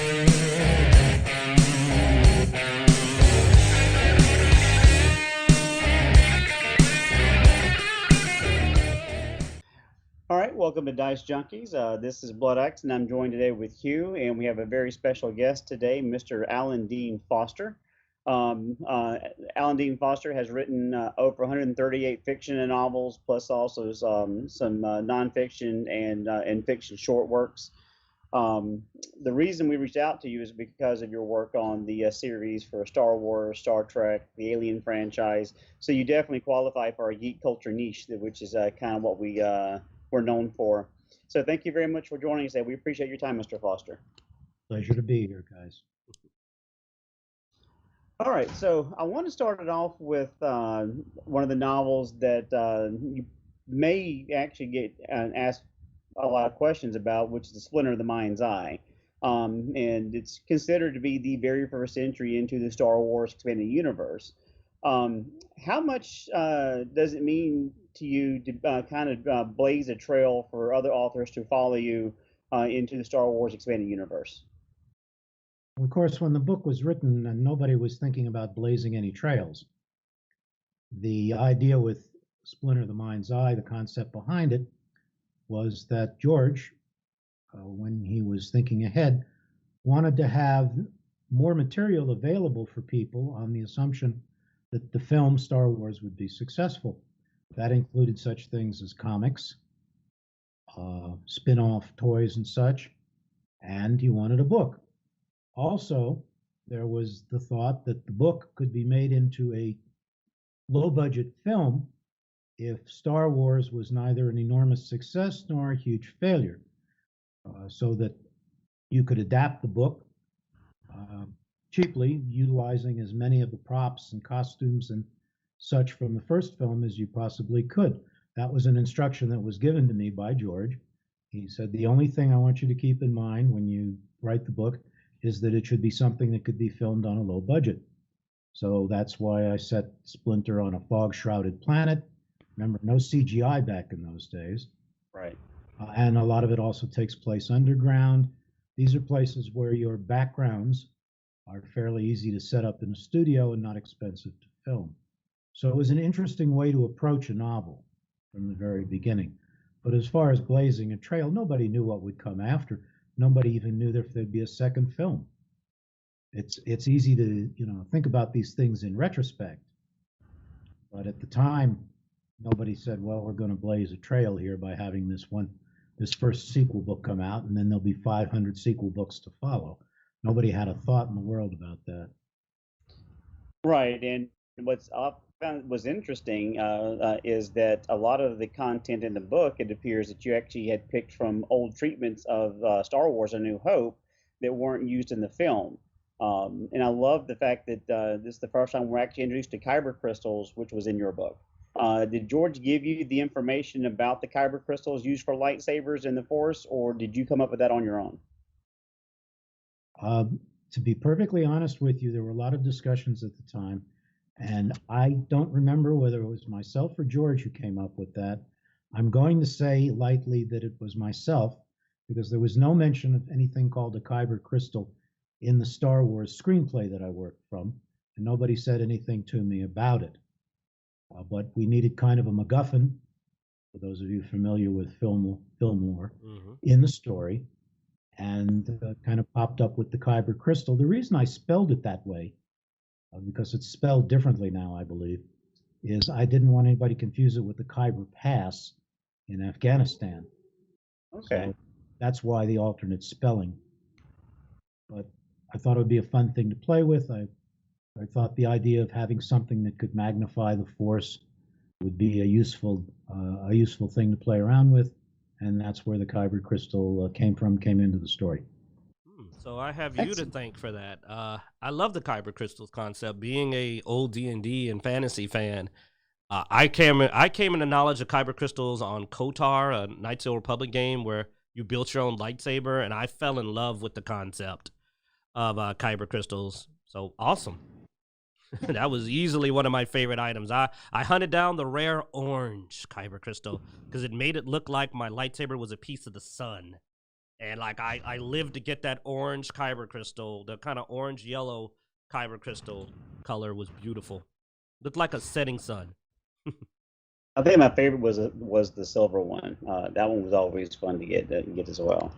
All right, welcome to Dicejunkies. This is Blood X, and I'm joined today with Hugh, and we have a very special guest today, Mr. Alan Dean Foster. Um, uh, Alan Dean Foster has written over 138 fiction and novels, plus also some nonfiction and fiction short works. Um, the reason we reached out to you is because of your work on the series for Star Wars, Star Trek, the Alien franchise. So you definitely qualify for our geek culture niche, which is kind of what we're known for. So thank you very much for joining us today. We appreciate your time, Mr. Foster. Pleasure to be here, guys. All right, so I want to start it off with one of the novels that you may actually get asked a lot of questions about, which is the Splinter of the Mind's Eye. And it's considered to be the very first entry into the Star Wars expanded universe. Um, how much does it mean to you to kind of blaze a trail for other authors to follow you into the Star Wars expanded universe? Of course, when the book was written, nobody was thinking about blazing any trails. The idea with Splinter of the Mind's Eye, the concept behind it, was that George, when he was thinking ahead, wanted to have more material available for people on the assumption that the film Star Wars would be successful. That included such things as comics, spin-off toys and such, and he wanted a book. Also, there was the thought that the book could be made into a low-budget film if Star Wars was neither an enormous success nor a huge failure, so that you could adapt the book uh, cheaply, utilizing as many of the props and costumes and such from the first film as you possibly could. That was an instruction that was given to me by George. He said, the only thing I want you to keep in mind when you write the book is that it should be something that could be filmed on a low budget. So that's why I set Splinter on a fog-shrouded planet. Remember, no CGI back in those days. Right. And a lot of it also takes place underground. These are places where your backgrounds are fairly easy to set up in a studio and not expensive to film. So it was an interesting way to approach a novel from the very beginning. But as far as blazing a trail, nobody knew what would come after. Nobody even knew if there'd be a second film. It's easy to think about these things in retrospect, but at the time, nobody said, "Well, we're going to blaze a trail here by having this first sequel book come out, and then there'll be 500 sequel books to follow." Nobody had a thought in the world about that. Right, and what's I found was interesting is that a lot of the content in the book, it appears that you actually had picked from old treatments of Star Wars: A New Hope that weren't used in the film. And I love the fact that this is the first time we're actually introduced to kyber crystals, which was in your book. Did George give you the information about the kyber crystals used for lightsabers in the Force, or did you come up with that on your own? To be perfectly honest with you, there were a lot of discussions at the time, and I don't remember whether it was myself or George who came up with that. I'm going to say lightly that it was myself, because there was no mention of anything called a kyber crystal in the Star Wars screenplay that I worked from, and nobody said anything to me about it. But we needed kind of a MacGuffin, for those of you familiar with film lore, in the story, and kind of popped up with the kyber crystal. The reason I spelled it that way, because it's spelled differently now, I believe, is I didn't want anybody to confuse it with the Khyber Pass in Afghanistan. Okay. So that's why the alternate spelling. But I thought it would be a fun thing to play with. I thought the idea of having something that could magnify the Force would be a useful thing to play around with, and that's where the kyber crystal came into the story. So I have you to thank for that. I love the kyber crystals concept. Being a old D&D and fantasy fan, I came into knowledge of kyber crystals on KOTOR, a Knights of the Republic game where you built your own lightsaber, and I fell in love with the concept of kyber crystals. So awesome. That was easily one of my favorite items. I hunted down the rare orange kyber crystal because it made it look like my lightsaber was a piece of the sun. And like I lived to get that orange kyber crystal. The kind of orange yellow kyber crystal color was beautiful. Looked like a setting sun. I think my favorite was the silver one. That one was always fun to get as well.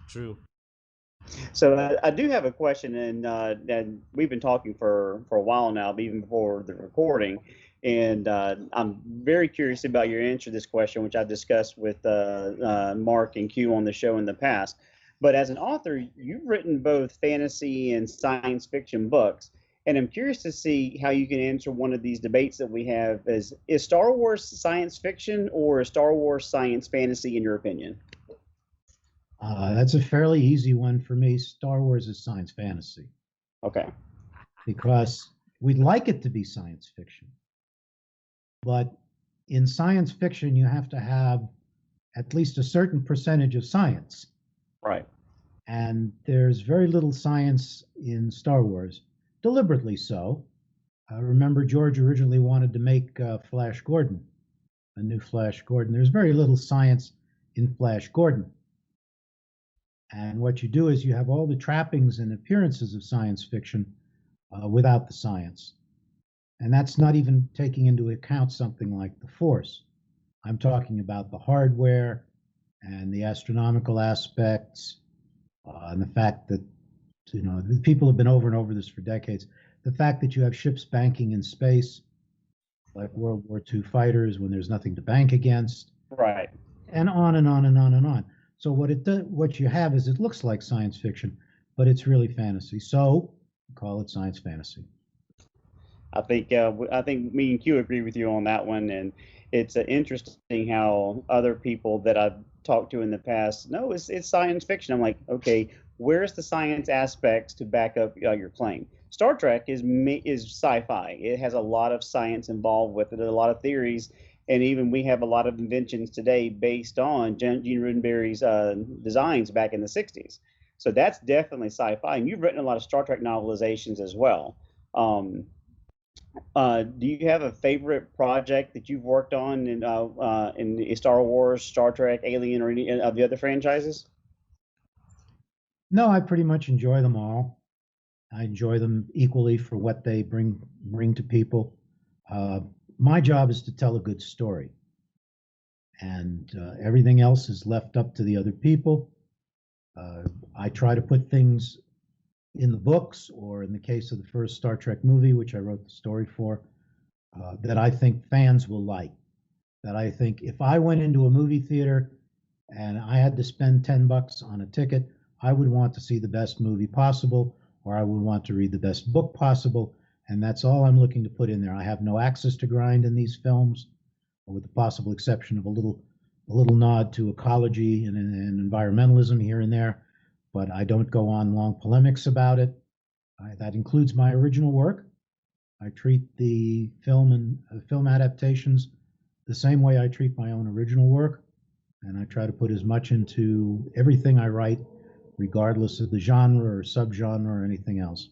True. So I do have a question, and we've been talking for a while now, even before the recording, and I'm very curious about your answer to this question, which I've discussed with Mark and Q on the show in the past. But as an author, you've written both fantasy and science fiction books, and I'm curious to see how you can answer one of these debates that we have: is Star Wars science fiction or is Star Wars science fantasy, in your opinion? That's a fairly easy one for me. Star Wars is science fantasy Okay. because we'd like it to be science fiction. But in science fiction, you have to have at least a certain percentage of science. Right. And there's very little science in Star Wars, deliberately so. Remember, George originally wanted to make Flash Gordon, a new Flash Gordon. There's very little science in Flash Gordon. And what you do is you have all the trappings and appearances of science fiction without the science. And that's not even taking into account something like the Force. I'm talking about the hardware and the astronomical aspects and the fact that, people have been over and over this for decades. The fact that you have ships banking in space, like World War II fighters, when there's nothing to bank against. Right. And on and on and on and on. So what you have is it looks like science fiction, but it's really fantasy. So call it science fantasy. I think me and Q agree with you on that one, and it's interesting how other people that I've talked to in the past, no, it's science fiction. I'm like, okay, where's the science aspects to back up your claim? Star Trek is sci-fi. It has a lot of science involved with it, a lot of theories, and even we have a lot of inventions today based on Gene Roddenberry's designs back in the 60s. So that's definitely sci-fi, and you've written a lot of Star Trek novelizations as well. Do you have a favorite project that you've worked on in Star Wars, Star Trek, Alien, or any of the other franchises? No, I pretty much enjoy them all. I enjoy them equally for what they bring to people. My job is to tell a good story, and everything else is left up to the other people. I try to put things in the books, or in the case of the first Star Trek movie, which I wrote the story for, that I think fans will like. That I think if I went into a movie theater and I had to spend $10 on a ticket, I would want to see the best movie possible, or I would want to read the best book possible, and that's all I'm looking to put in there. I have no axes to grind in these films, with the possible exception of a little nod to ecology and environmentalism here and there, but I don't go on long polemics about it. That includes my original work. I treat the film and film adaptations the same way I treat my own original work, and I try to put as much into everything I write, regardless of the genre or subgenre or anything else.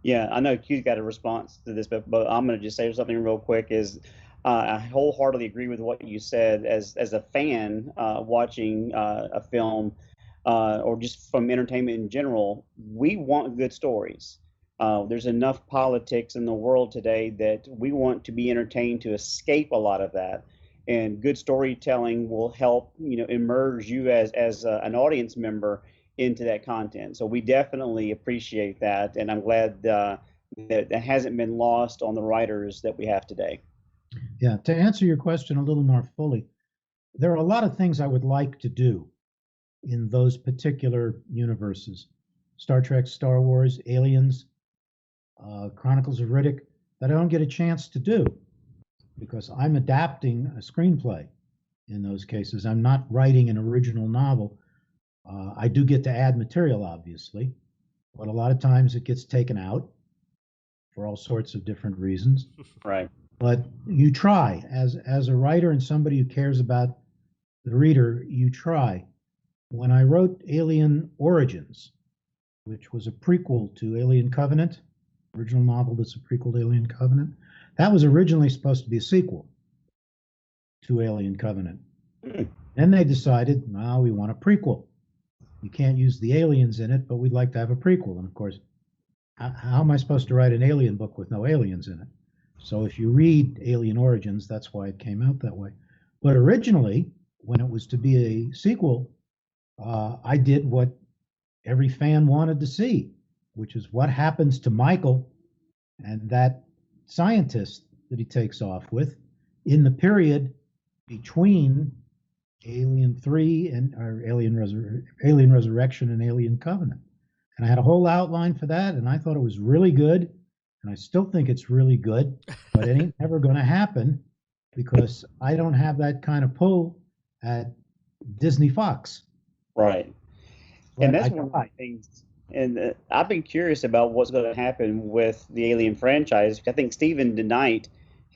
Yeah, I know Q's got a response to this, but I'm going to just say something real quick. I wholeheartedly agree with what you said. As a fan watching a film or just from entertainment in general, we want good stories. There's enough politics in the world today that we want to be entertained to escape a lot of that. And good storytelling will help, immerse you as an audience member into that content. So we definitely appreciate that, and I'm glad that hasn't been lost on the writers that we have today. Yeah, to answer your question a little more fully, there are a lot of things I would like to do in those particular universes. Star Trek, Star Wars, Aliens, Chronicles of Riddick, that I don't get a chance to do because I'm adapting a screenplay in those cases. I'm not writing an original novel. I do get to add material, obviously, but a lot of times it gets taken out for all sorts of different reasons. Right. But you try, as a writer and somebody who cares about the reader, you try. When I wrote Alien Origins, which was a prequel to Alien Covenant, original novel that's a prequel to Alien Covenant, that was originally supposed to be a sequel to Alien Covenant. Then they decided, no, we want a prequel. You can't use the aliens in it, but we'd like to have a prequel. And of course, how am I supposed to write an alien book with no aliens in it? So if you read Alien Origins, that's why it came out that way. But originally, when it was to be a sequel, I did what every fan wanted to see, which is what happens to Michael and that scientist that he takes off with in the period between Alien 3 and or Alien Resurrection and Alien Covenant. And I had a whole outline for that, and I thought it was really good, and I still think it's really good, but it ain't ever going to happen because I don't have that kind of pull at Disney Fox. Right. But And that's one of the things. And I've been curious about what's going to happen with the Alien franchise. I think Stephen DeKnight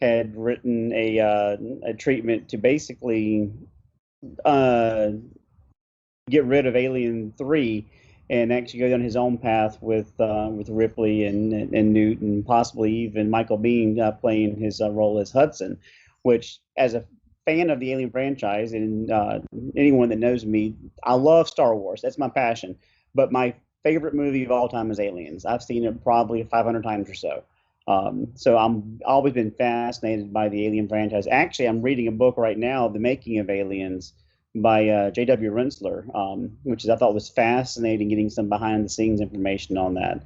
had written a treatment to basically get rid of Alien 3 and actually go down his own path with Ripley and Newt and possibly even Michael Biehn playing his role as Hudson, which, as a fan of the Alien franchise and anyone that knows me, I love Star Wars. That's my passion. But my favorite movie of all time is Aliens. I've seen it probably 500 times or so. So I'm always been fascinated by the Alien franchise. Actually, I'm reading a book right now, The Making of Aliens, by J.W. Rensler, which I thought was fascinating, getting some behind the scenes information on that.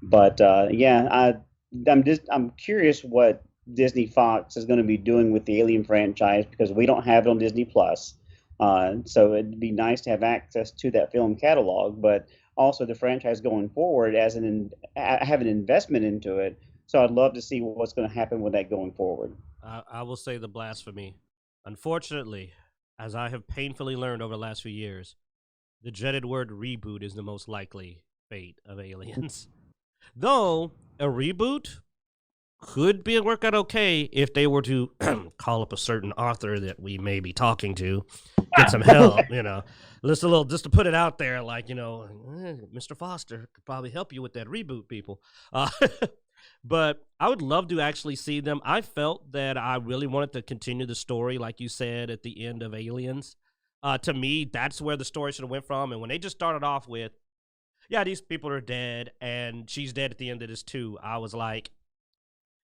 But I'm curious what Disney Fox is going to be doing with the Alien franchise because we don't have it on Disney Plus. So it'd be nice to have access to that film catalog, but also the franchise going forward as have an investment into it. So I'd love to see what's going to happen with that going forward. I will say the blasphemy. Unfortunately, as I have painfully learned over the last few years, the dreaded word reboot is the most likely fate of Aliens. Though a reboot could work out okay if they were to call up a certain author that we may be talking to, get some help, just to put it out there, like, Mr. Foster could probably help you with that reboot, people. But I would love to actually see them. I felt that I really wanted to continue the story, like you said, at the end of Aliens. To me, that's where the story should have went from. And when they just started off with, yeah, these people are dead, and she's dead at the end of this too, I was like,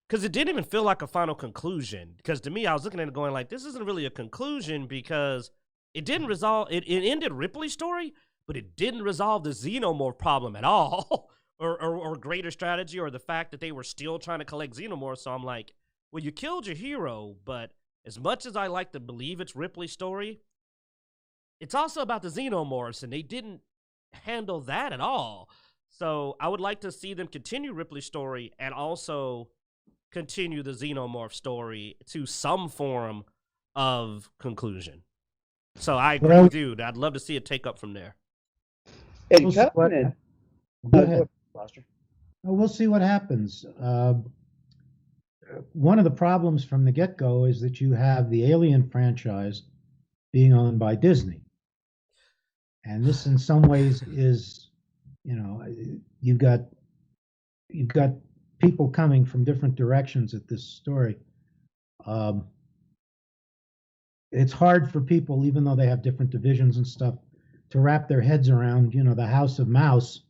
because it didn't even feel like a final conclusion. Because to me, I was looking at it going like, this isn't really a conclusion because it didn't resolve, it ended Ripley's story, but it didn't resolve the xenomorph problem at all. Or greater strategy, or the fact that they were still trying to collect xenomorphs. So I'm like, well, you killed your hero, but as much as I like to believe it's Ripley's story, it's also about the xenomorphs, and they didn't handle that at all. So I would like to see them continue Ripley's story and also continue the xenomorph story to some form of conclusion. So I agree with you. I'd love to see it take up from there. And Covenant. Go ahead. We'll see what happens. One of the problems from the get-go is that you have the Alien franchise being owned by Disney. And this in some ways is, you've got people coming from different directions at this story. It's hard for people, even though they have different divisions and stuff, to wrap their heads around, the House of Mouse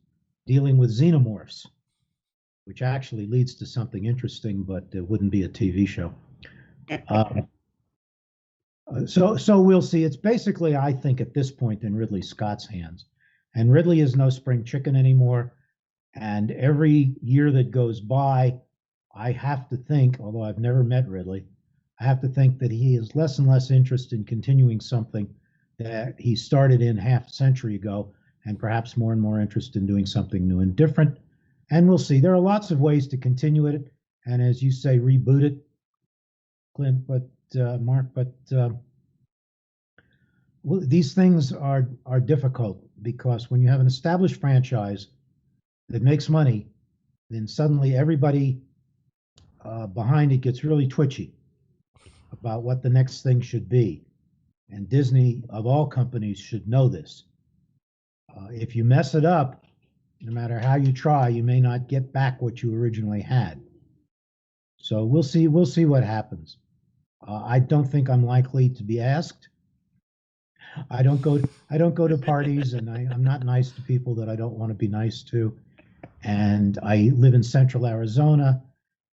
dealing with xenomorphs, which actually leads to something interesting, but it wouldn't be a TV show. So we'll see. It's basically, I think, at this point in Ridley Scott's hands. And Ridley is no spring chicken anymore. And every year that goes by, I have to think, although I've never met Ridley, I have to think that he is less and less interested in continuing something that he started in half a century ago, and perhaps more and more interest in doing something new and different. And we'll see. There are lots of ways to continue it, and as you say, reboot it, Clint, Mark. But these things are difficult because when you have an established franchise that makes money, then suddenly everybody behind it gets really twitchy about what the next thing should be. And Disney, of all companies, should know this. If you mess it up, no matter how you try, you may not get back what you originally had. So we'll see what happens. I don't think I'm likely to be asked. I don't go. I don't go to parties, and I'm not nice to people that I don't want to be nice to. And I live in Central Arizona,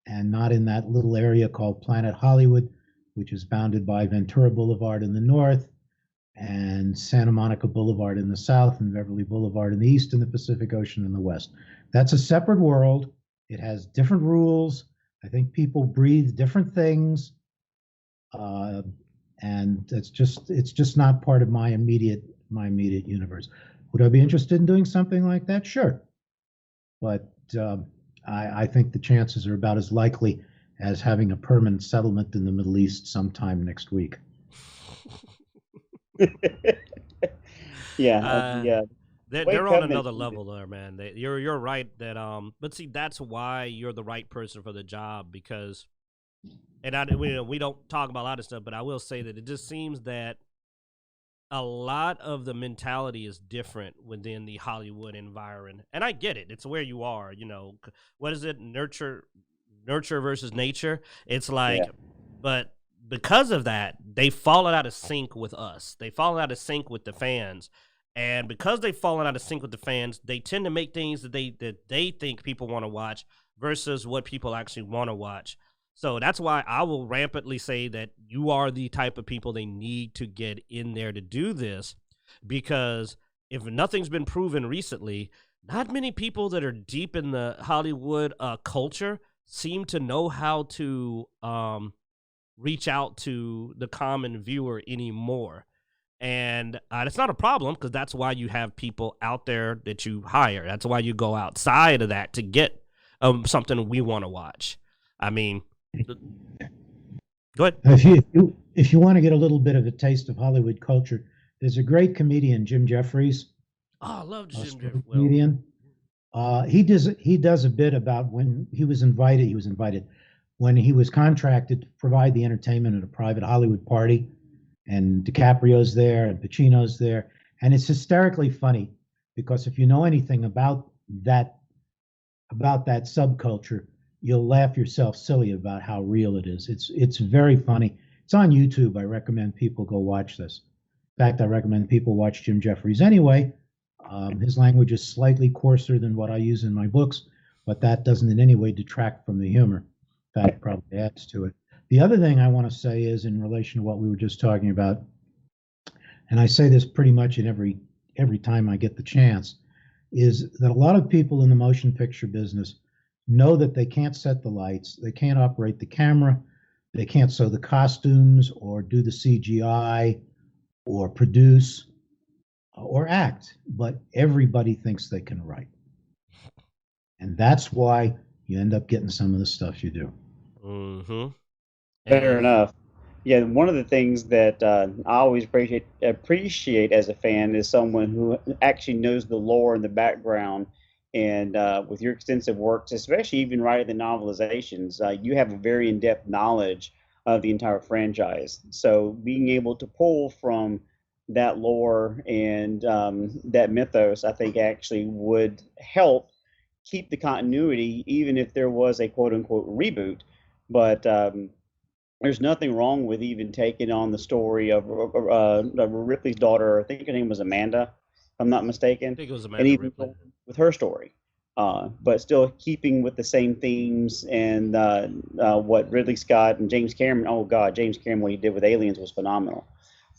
and not in that little area called Planet Hollywood, which is bounded by Ventura Boulevard in the north and Santa Monica Boulevard in the south and Beverly Boulevard in the east and the Pacific Ocean in the west. That's a separate world. It has different rules. I think people breathe different things, uh, and it's just not part of my immediate universe. Would I be interested in doing something like that? Sure, but I think the chances are about as likely as having a permanent settlement in the Middle East sometime next week. Yeah, Uh, yeah. The way they're on Covenant another ended. level there, man. You're right that but see that's why you're the right person for the job because and we don't talk about a lot of stuff, but I will say that it just seems that a lot of the mentality is different within the Hollywood environment. And I get it. It's where you are, what is it? Nurture versus nature. It's Yeah. like but because of that, they've fallen out of sync with us. They've fallen out of sync with the fans. And because they've fallen out of sync with the fans, they tend to make things that they think people want to watch versus what people actually want to watch. So that's why I will rampantly say that you are the type of people they need to get in there to do this because if nothing's been proven recently, not many people that are deep in the Hollywood culture seem to know how to reach out to the common viewer anymore. And it's not a problem because that's why you have people out there that you hire. That's why you go outside of that to get something we want to watch. I mean, go ahead. If you want to get a little bit of a taste of Hollywood culture, there's a great comedian, Jim Jeffries, Oh, I love Jim Jeffries. Australian Well, comedian. He does a bit about when he was invited. He was invited when he was contracted to provide the entertainment at a private Hollywood party, and DiCaprio's there and Pacino's there, and it's hysterically funny because if you know anything that that subculture, you'll laugh yourself silly about how real it is. It's very funny. It's on YouTube. I recommend people go watch this. In fact, I recommend people watch Jim Jeffries anyway. His language is slightly coarser than what I use in my books, but that doesn't in any way detract from the humor. In fact, probably adds to it. The other thing I want to say is in relation to what we were just talking about, and I say this pretty much in every time I get the chance, is that a lot of people in the motion picture business know that they can't set the lights, they can't operate the camera, they can't sew the costumes or do the CGI or produce or act, but everybody thinks they can write. And that's why you end up getting some of the stuff you do. mm-hmm. Fair And enough. Yeah, one of the things that I always appreciate as a fan is someone who actually knows the lore and the background. And with your extensive works, especially even writing the novelizations, you have a very in-depth knowledge of the entire franchise. So being able to pull from that lore and that mythos, I think actually would help keep the continuity, even if there was a quote unquote reboot. But there's nothing wrong with even taking on the story of Ripley's daughter. I think her name was Amanda, if I'm not I mistaken, think it was and Amanda even Ripley. going with her story, but still keeping with the same themes and what Ridley Scott and James Cameron. Oh God, James Cameron, what he did with Aliens was phenomenal.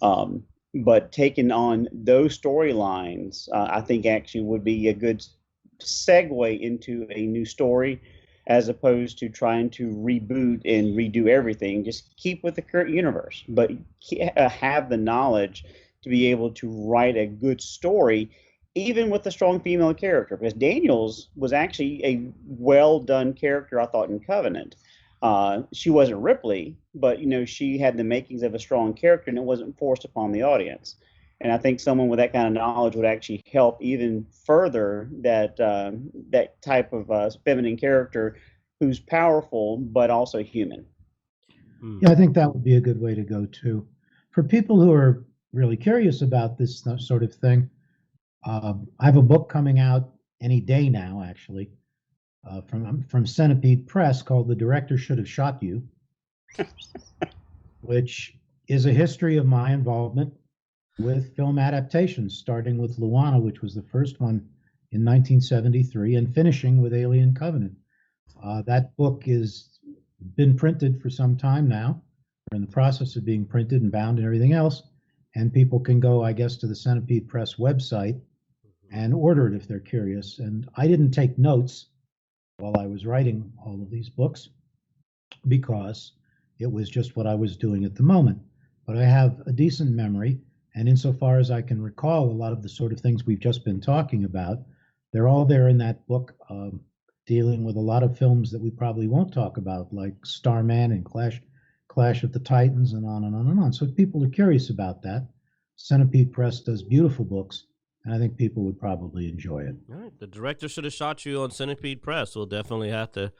Um, but taking on those storylines, I think actually would be a good segue into a new story as opposed to trying to reboot and redo everything. Just keep with the current universe, but have the knowledge to be able to write a good story, even with a strong female character. Because Daniels was actually a well done character, I thought, in Covenant. She wasn't Ripley, but she had the makings of a strong character, and it wasn't forced upon the audience. And I think someone with that kind of knowledge would actually help even further that type of feminine character who's powerful but also human. Yeah, I think that would be a good way to go too. For people who are really curious about this sort of thing, I have a book coming out any day now, actually, from Centipede Press called "The Director Should Have Shot You," which is a history of my involvement with film adaptations, starting with Luana, which was the first one in 1973, and finishing with Alien Covenant. That book has been printed for some time now. We're in the process of being printed and bound and everything else. And people can go, I guess, to the Centipede Press website and order it if they're curious. And I didn't take notes while I was writing all of these books because it was just what I was doing at the moment. But I have a decent memory, and insofar as I can recall a lot of the sort of things we've just been talking about, they're all there in that book, dealing with a lot of films that we probably won't talk about, like Starman and Clash of the Titans, and on and on and on. So if people are curious about that, Centipede Press does beautiful books, and I think people would probably enjoy it. All right, the director should have shot you on Centipede Press. We'll definitely have to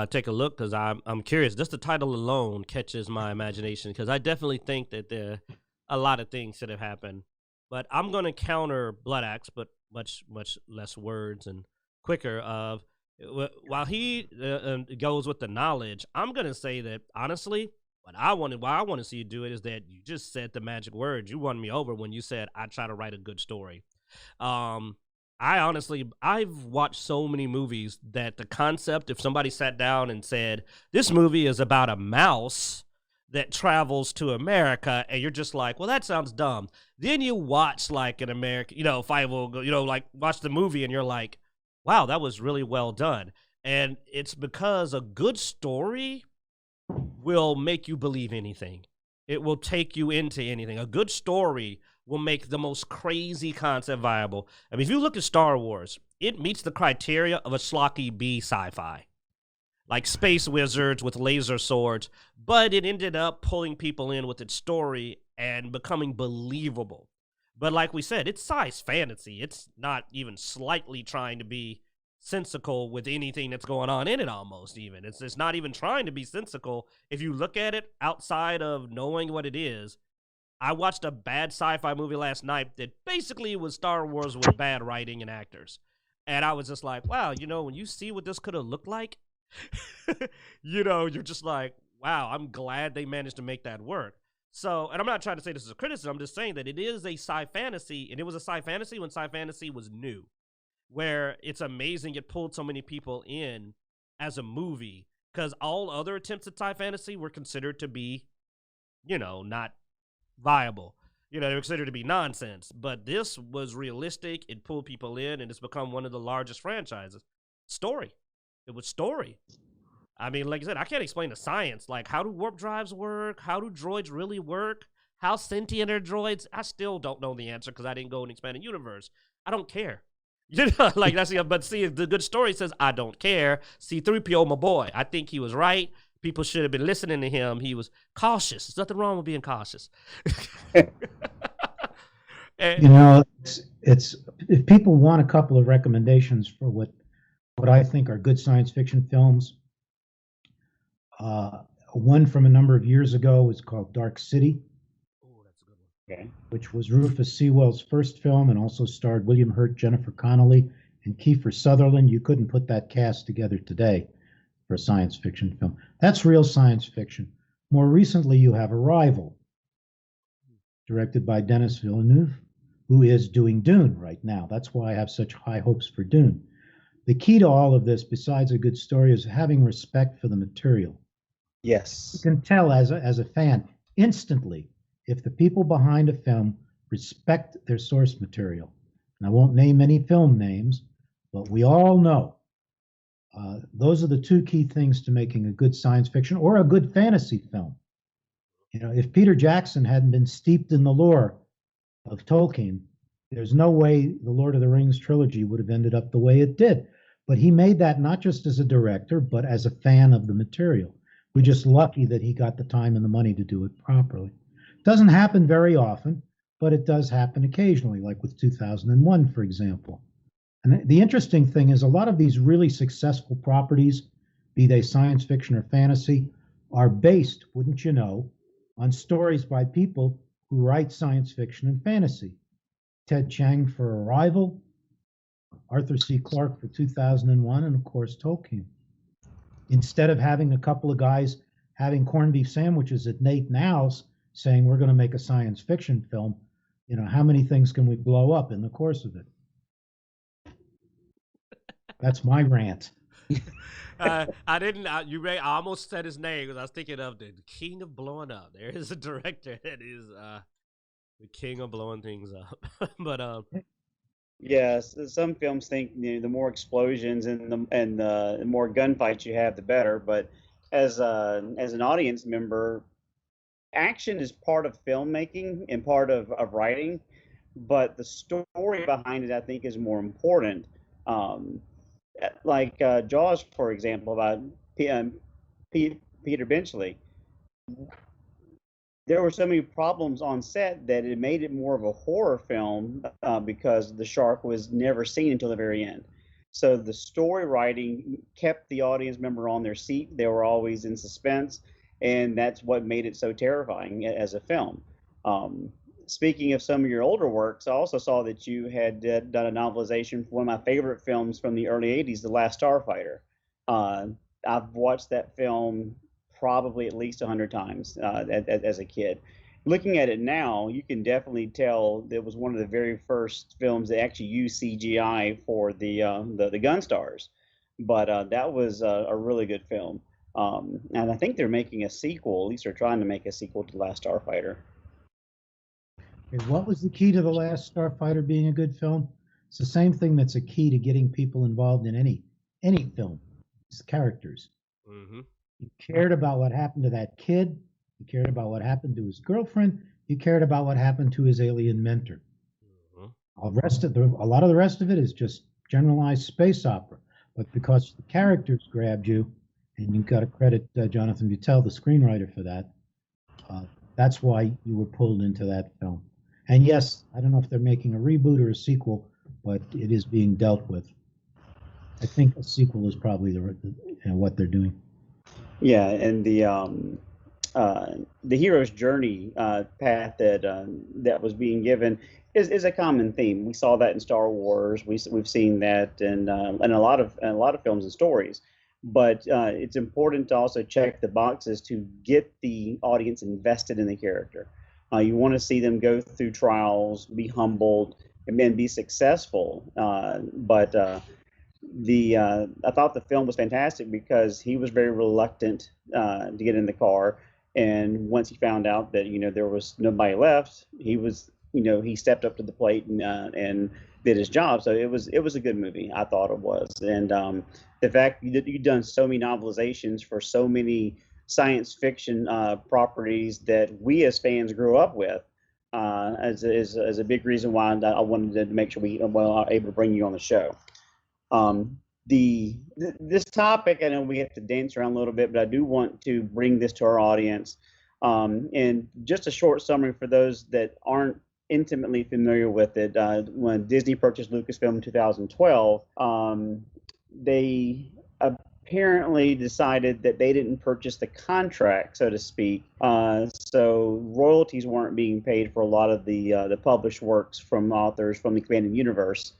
take a look because I'm curious. Just the title alone catches my imagination because I definitely think that there a lot of things should have happened. But I'm going to counter Blood Axe, but much less words and quicker. Of while he goes with the knowledge, I'm going to say that honestly, why I want to see you do it is that you just said the magic word. You won me over when you said I try to write a good story. I've watched so many movies that the concept, if somebody sat down and said, this movie is about a mouse that travels to America, and you're just like, well, that sounds dumb. Then you watch like an American, like watch the movie and you're like, wow, that was really well done. And it's because a good story will make you believe anything. It will take you into anything. A good story will make the most crazy concept viable. I mean, if you look at Star Wars, it meets the criteria of a schlocky B sci-fi. Like space wizards with laser swords, but it ended up pulling people in with its story and becoming believable. But like we said, it's science fantasy. It's not even slightly trying to be sensical with anything that's going on in it almost even. It's not even trying to be sensical. If you look at it outside of knowing what it is, I watched a bad sci-fi movie last night that basically was Star Wars with bad writing and actors. And I was just like, wow, when you see what this could have looked like, you're just like, wow, I'm glad they managed to make that work. So, and I'm not trying to say this is a criticism, I'm just saying that it is a sci-fantasy, and it was a sci-fantasy when sci-fantasy was new, where it's amazing it pulled so many people in as a movie, because all other attempts at sci-fantasy were considered to be, not viable. They were considered to be nonsense. But this was realistic. It pulled people in, and it's become one of the largest franchises. Story. It was story. I mean, like I said, I can't explain the science. Like, how do warp drives work? How do droids really work? How sentient are droids? I still don't know the answer because I didn't go and expand the universe. I don't care. Like that's but see, the good story says I don't care. C-3PO, my boy. I think he was right. People should have been listening to him. He was cautious. There's nothing wrong with being cautious. And, it's if people want a couple of recommendations for what I think are good science fiction films, one from a number of years ago is called Dark City. Oh, that's a good one. Okay. Which was Rufus Sewell's first film and also starred William Hurt, Jennifer Connelly, and Kiefer Sutherland. You couldn't put that cast together today for a science fiction film. That's real science fiction. More recently, you have Arrival, directed by Denis Villeneuve, who is doing Dune right now. That's why I have such high hopes for Dune. The key to all of this, besides a good story, is having respect for the material. Yes. You can tell as a fan instantly if the people behind a film respect their source material. And I won't name any film names, but we all know those are the two key things to making a good science fiction or a good fantasy film. If Peter Jackson hadn't been steeped in the lore of Tolkien, there's no way the Lord of the Rings trilogy would have ended up the way it did. But he made that not just as a director, but as a fan of the material. We're just lucky that he got the time and the money to do it properly. It doesn't happen very often, but it does happen occasionally, like with 2001, for example. And the interesting thing is a lot of these really successful properties, be they science fiction or fantasy, are based, wouldn't you know, on stories by people who write science fiction and fantasy. Ted Chiang for Arrival, Arthur C. Clarke for 2001, and of course Tolkien. Instead of having a couple of guys having corned beef sandwiches at Nate Now's saying we're going to make a science fiction film, how many things can we blow up in the course of it? That's my rant. I didn't. I almost said his name because I was thinking of the king of blowing up. There is a director that is the king of blowing things up. But Yes, some films think the more explosions and the more gunfights you have, the better. But as an audience member, action is part of filmmaking and part of writing, but the story behind it, I think, is more important. Um, like Jaws, for example, about Peter Benchley. There were so many problems on set that it made it more of a horror film because the shark was never seen until the very end. So the story writing kept the audience member on their seat. They were always in suspense, and that's what made it so terrifying as a film. Um, Speaking of some of your older works, I also saw that you had done a novelization for one of my favorite films from the early '80s, The Last Starfighter. Uh, I've watched that film probably at least 100 times as a kid. Looking at it now, you can definitely tell that it was one of the very first films that actually used CGI for the gun stars. But that was a really good film. And I think they're making a sequel. At least they're trying to make a sequel to The Last Starfighter. Okay, what was the key to The Last Starfighter being a good film? It's the same thing that's a key to getting people involved in any film. It's characters. mm-hmm. You cared about what happened to that kid. You cared about what happened to his girlfriend. You cared about what happened to his alien mentor. Mm-hmm. A lot of the rest of it is just generalized space opera. But because the characters grabbed you, and you've got to credit Jonathan Butel, the screenwriter, for that, that's why you were pulled into that film. And yes, I don't know if they're making a reboot or a sequel, but it is being dealt with. I think a sequel is probably what they're doing. Yeah, and the hero's journey path that was being given is a common theme. We saw that in Star Wars. We've seen that in a lot of films and stories. But it's important to also check the boxes to get the audience invested in the character. You want to see them go through trials, be humbled, and then be successful. But the I thought the film was fantastic because he was very reluctant to get in the car, and once he found out that there was nobody left, he stepped up to the plate and did his job. So it was a good movie. I thought it was, and the fact that you've done so many novelizations for so many science fiction properties that we as fans grew up with. Is a big reason why I wanted to make sure we are able to bring you on the show. Um, this topic, I know we have to dance around a little bit, but I do want to bring this to our audience. And just a short summary for those that aren't intimately familiar with it. When Disney purchased Lucasfilm in 2012, they apparently decided that they didn't purchase the contract, so to speak. So royalties weren't being paid for a lot of the published works from authors from the expanded universe.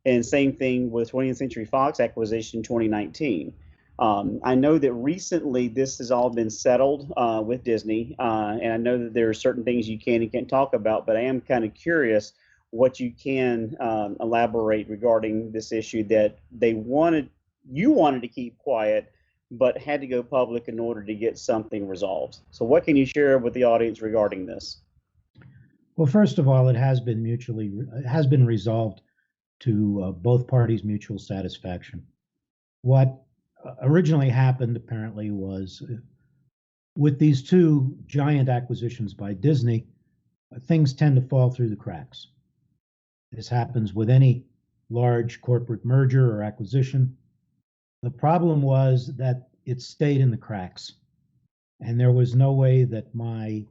And same thing with 20th Century Fox acquisition 2019. I know that recently this has all been settled with Disney, and I know that there are certain things you can and can't talk about, but I am kind of curious what you can elaborate regarding this issue that you wanted to keep quiet, but had to go public in order to get something resolved. So what can you share with the audience regarding this? Well, first of all, it has been resolved to both parties' mutual satisfaction. What originally happened, apparently, was with these two giant acquisitions by Disney, things tend to fall through the cracks. This happens with any large corporate merger or acquisition. The problem was that it stayed in the cracks, and there was no way that my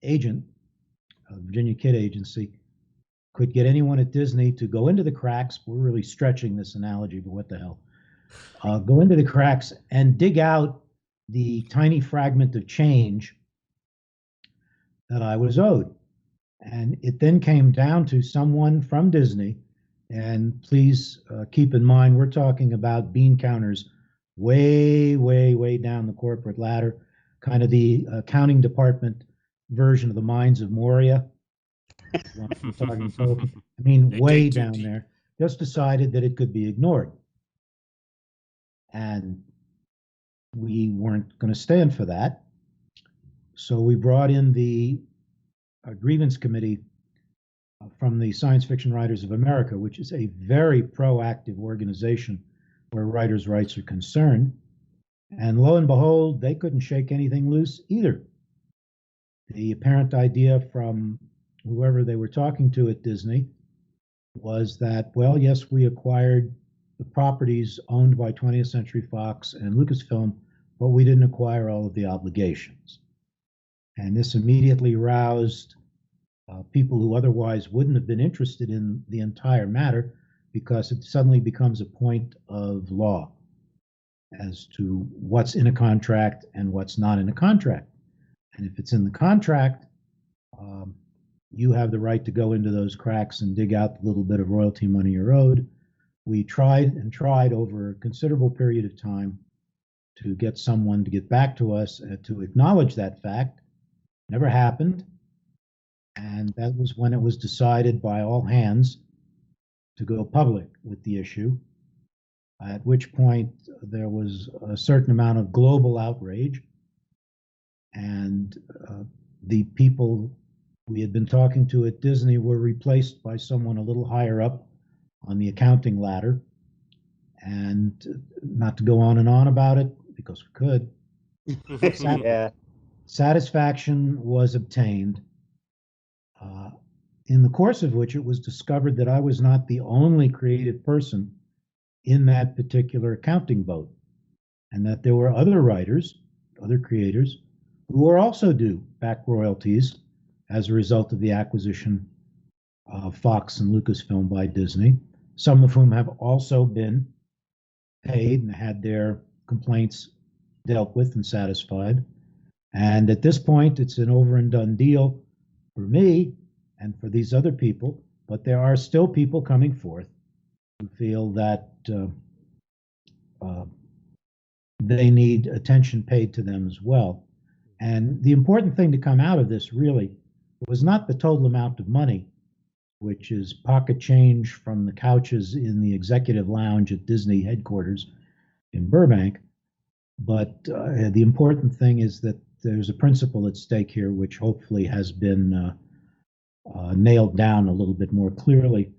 agent, Virginia Kid Agency, could get anyone at Disney to go into the cracks. We're really stretching this analogy, but what the hell? Go into the cracks and dig out the tiny fragment of change that I was owed. And it then came down to someone from Disney. And please keep in mind, we're talking about bean counters way, way, way down the corporate ladder, kind of the accounting department version of the Mines of Moria. I'm talking so, I mean, They dig way too down deep. there, just decided that it could be ignored. And we weren't going to stand for that. So we brought in the grievance committee from the Science Fiction Writers of America, which is a very proactive organization where writers' rights are concerned. And lo and behold, they couldn't shake anything loose either. The apparent idea from whoever they were talking to at Disney was that, well, yes, we acquired the properties owned by 20th Century Fox and Lucasfilm, but we didn't acquire all of the obligations. And this immediately roused people who otherwise wouldn't have been interested in the entire matter, because it suddenly becomes a point of law as to what's in a contract and what's not in a contract. And if it's in the contract, you have the right to go into those cracks and dig out the little bit of royalty money you're owed. We tried and tried over a considerable period of time to get someone to get back to us to acknowledge that fact. Never happened. And that was when it was decided by all hands to go public with the issue, at which point there was a certain amount of global outrage. And the people we had been talking to at Disney were replaced by someone a little higher up on the accounting ladder. And not to go on and on about it, because we could, Yeah. satisfaction was obtained, in the course of which it was discovered that I was not the only creative person in that particular accounting boat, and that there were other writers, other creators, who were also due back royalties as a result of the acquisition of Fox and Lucasfilm by Disney, some of whom have also been paid and had their complaints dealt with and satisfied. And at this point, it's an over and done deal for me and for these other people, but there are still people coming forth who feel that they need attention paid to them as well. And the important thing to come out of this really was not the total amount of money, which is pocket change from the couches in the executive lounge at Disney headquarters in Burbank, but the important thing is that there's a principle at stake here, which hopefully has been nailed down a little bit more clearly,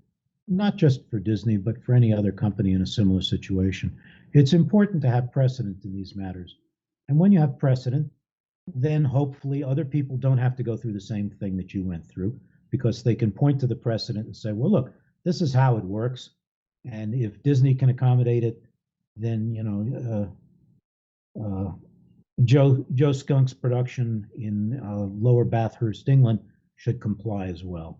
not just for Disney, but for any other company in a similar situation. It's important to have precedent in these matters. And when you have precedent, then hopefully other people don't have to go through the same thing that you went through, because they can point to the precedent and say, well, look, this is how it works. And if Disney can accommodate it, then, Joe Skunk's production in Lower Bathurst, England, should comply as well.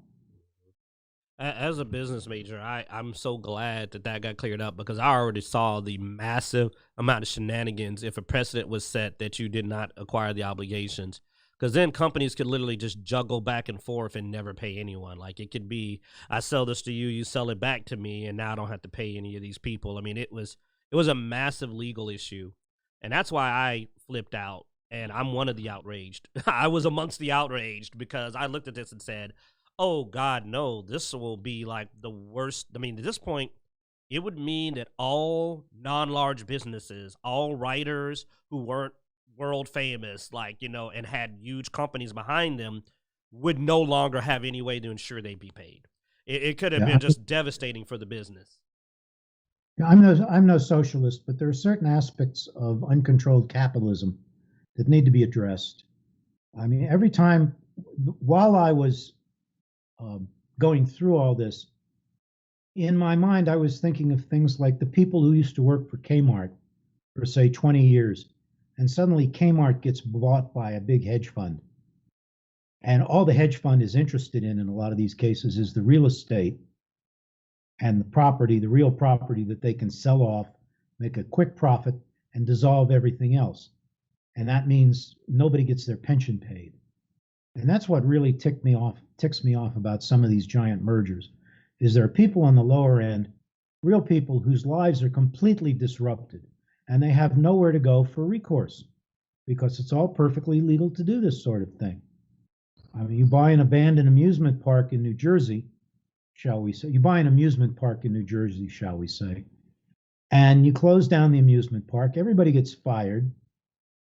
As a business major, I'm so glad that got cleared up, because I already saw the massive amount of shenanigans if a precedent was set that you did not acquire the obligations. Because then companies could literally just juggle back and forth and never pay anyone. Like, it could be, I sell this to you, you sell it back to me, and now I don't have to pay any of these people. I mean, it was a massive legal issue. And that's why I flipped out, and I'm one of the outraged. I was amongst the outraged, because I looked at this and said, oh God, no, this will be like the worst. I mean, at this point, it would mean that all non-large businesses, all writers who weren't world famous, and had huge companies behind them, would no longer have any way to ensure they'd be paid. It could have been just devastating for the business. I'm no socialist, but there are certain aspects of uncontrolled capitalism that need to be addressed. I mean, every time, while I was going through all this, in my mind, I was thinking of things like the people who used to work for Kmart for, say, 20 years, and suddenly Kmart gets bought by a big hedge fund. And all the hedge fund is interested in a lot of these cases, is the real estate and the property, the real property that they can sell off, make a quick profit, and dissolve everything else. And that means nobody gets their pension paid. And that's what really ticks me off about some of these giant mergers, is there are people on the lower end, real people whose lives are completely disrupted, and they have nowhere to go for recourse, because it's all perfectly legal to do this sort of thing. I mean, you buy an abandoned amusement park in New Jersey, shall we say? You buy an amusement park in New Jersey, shall we say? And you close down the amusement park. Everybody gets fired.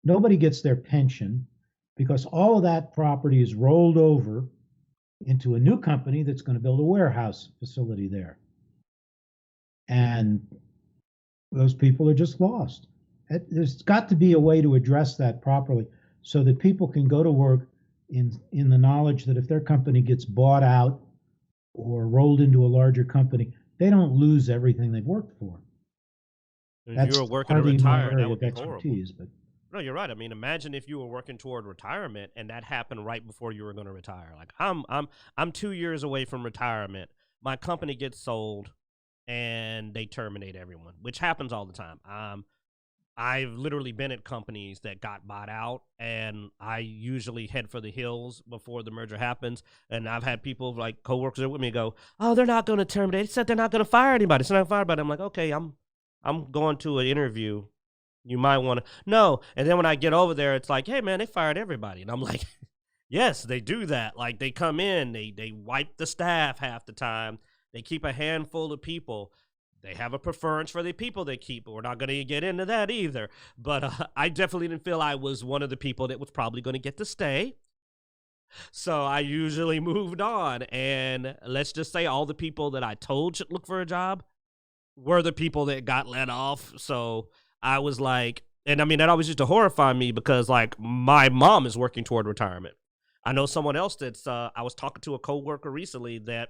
Nobody gets their pension because all of that property is rolled over into a new company that's going to build a warehouse facility there. And those people are just lost. There's got to be a way to address that properly so that people can go to work in the knowledge that if their company gets bought out or rolled into a larger company, they don't lose everything they've worked for. If That's you were working to hardly my retire, that area would of be horrible. expertise, but No, you're right. I mean, imagine if you were working toward retirement and that happened right before you were going to retire. Like I'm 2 years away from retirement. My company gets sold and they terminate everyone, which happens all the time. I've literally been at companies that got bought out, and I usually head for the hills before the merger happens. And I've had people like coworkers with me go, "Oh, they're not going to terminate. They said they're not going to fire anybody. It's not fire anybody." I'm like, "Okay, I'm going to an interview. You might want to no." And then when I get over there, it's like, "Hey, man, they fired everybody," and I'm like, "Yes, they do that. Like they come in, they wipe the staff half the time. They keep a handful of people." They have a preference for the people they keep, but we're not going to get into that either. But I definitely didn't feel I was one of the people that was probably going to get to stay. So I usually moved on. And let's just say all the people that I told should look for a job were the people that got let off. So I was like, and I mean, that always used to horrify me because, like, my mom is working toward retirement. I know someone else that's, I was talking to a coworker recently that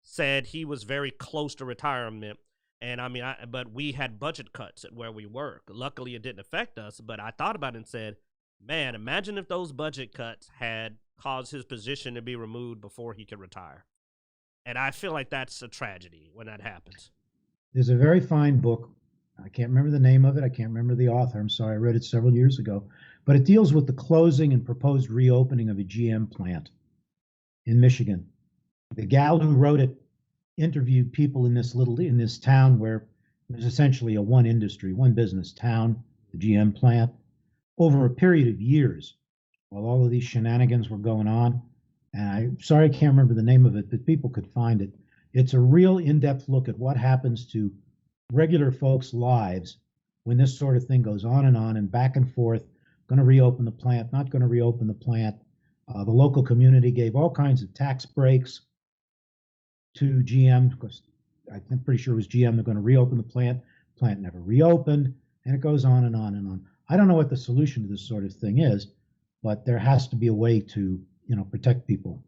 said he was very close to retirement. And I mean, but we had budget cuts at where we work. Luckily, it didn't affect us. But I thought about it and said, man, imagine if those budget cuts had caused his position to be removed before he could retire. And I feel like that's a tragedy when that happens. there's a very fine book. I can't remember the name of it. I can't remember the author. I'm sorry. I read it several years ago. But it deals with the closing and proposed reopening of a GM plant in Michigan. The gal who wrote it interviewed people in this town where there's essentially a one business town, the GM plant, over a period of years while all of these shenanigans were going on. And I'm sorry I can't remember the name of it, but people could find it. It's a real in-depth look at what happens to regular folks' lives when this sort of thing goes on and back and forth. Going to reopen the plant, not going to reopen the plant. The local community gave all kinds of tax breaks to GM because I'm pretty sure it was GM. They're going to reopen the plant. Plant never reopened, and it goes on and on and on. I don't know what the solution to this sort of thing is, but there has to be a way to, protect people.